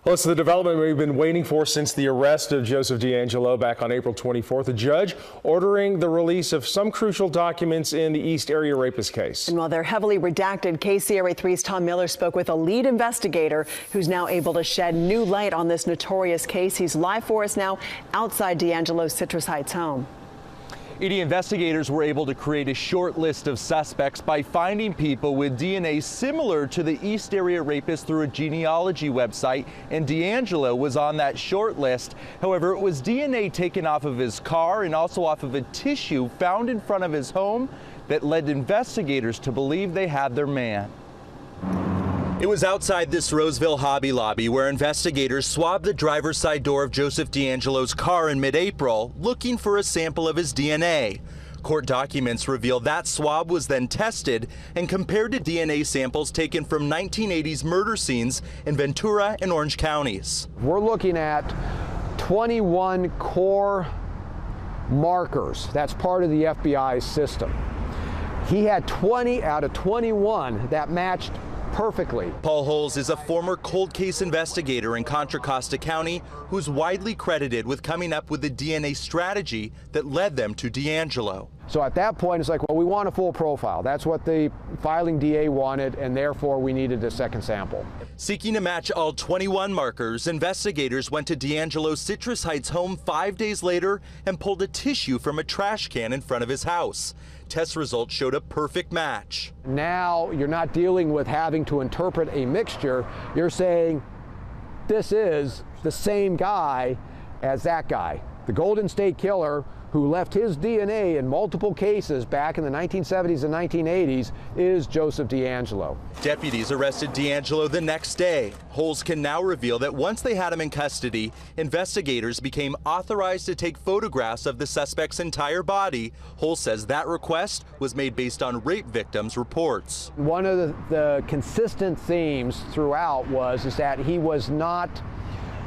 Well, it's the development we've been waiting for since the arrest of Joseph DeAngelo back on April 24th. A judge ordering the release of some crucial documents in the East Area Rapist case. And while they're heavily redacted, KCRA 3's Tom Miller spoke with a lead investigator who's now able to shed new light on this notorious case. He's live for us now outside DeAngelo's Citrus Heights home. ED investigators were able to create a short list of suspects by finding people with DNA similar to the East Area Rapist through a genealogy website, and DeAngelo was on that short list. However, it was DNA taken off of his car and also off of a tissue found in front of his home that led investigators to believe they had their man. It was outside this Roseville Hobby Lobby where investigators swabbed the driver's side door of Joseph DeAngelo's car in mid-April, looking for a sample of his DNA. Court documents reveal that swab was then tested and compared to DNA samples taken from 1980s murder scenes in Ventura and Orange counties. We're looking at 21 core markers. That's part of the FBI's system. He had 20 out of 21 that matched perfectly. Paul Holes is a former cold case investigator in Contra Costa County who's widely credited with coming up with the DNA strategy that led them to DeAngelo. So at that point, it's like, well, we want a full profile. That's what the filing DA wanted, and therefore we needed a second sample. Seeking to match all 21 markers, investigators went to DeAngelo's Citrus Heights home 5 days later and pulled a tissue from a trash can in front of his house. Test results showed a perfect match. Now you're not dealing with having to interpret a mixture. You're saying this is the same guy as that guy. The Golden State Killer, who left his DNA in multiple cases back in the 1970s and 1980s, is Joseph DeAngelo. Deputies arrested DeAngelo the next day. Holes can now reveal that once they had him in custody, investigators became authorized to take photographs of the suspect's entire body. Holes says that request was made based on rape victims' reports. One of the consistent themes throughout was that he was not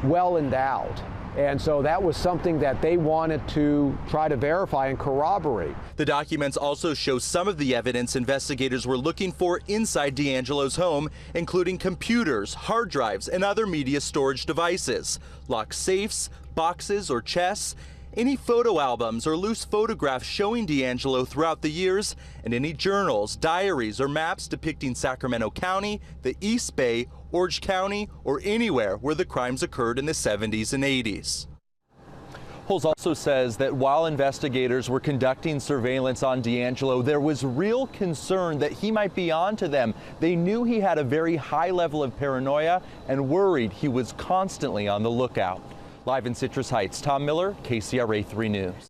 well endowed. And so that was something that they wanted to try to verify and corroborate. The documents also show some of the evidence investigators were looking for inside DeAngelo's home, including computers, hard drives, and other media storage devices, locked safes, boxes, or chests, any photo albums or loose photographs showing DeAngelo throughout the years, and any journals, diaries, or maps depicting Sacramento County, the East Bay, Orange County, or anywhere where the crimes occurred in the 70s and 80s. Holes also says that while investigators were conducting surveillance on DeAngelo, there was real concern that he might be onto them. They knew he had a very high level of paranoia and worried he was constantly on the lookout. Live in Citrus Heights, Tom Miller, KCRA 3 News.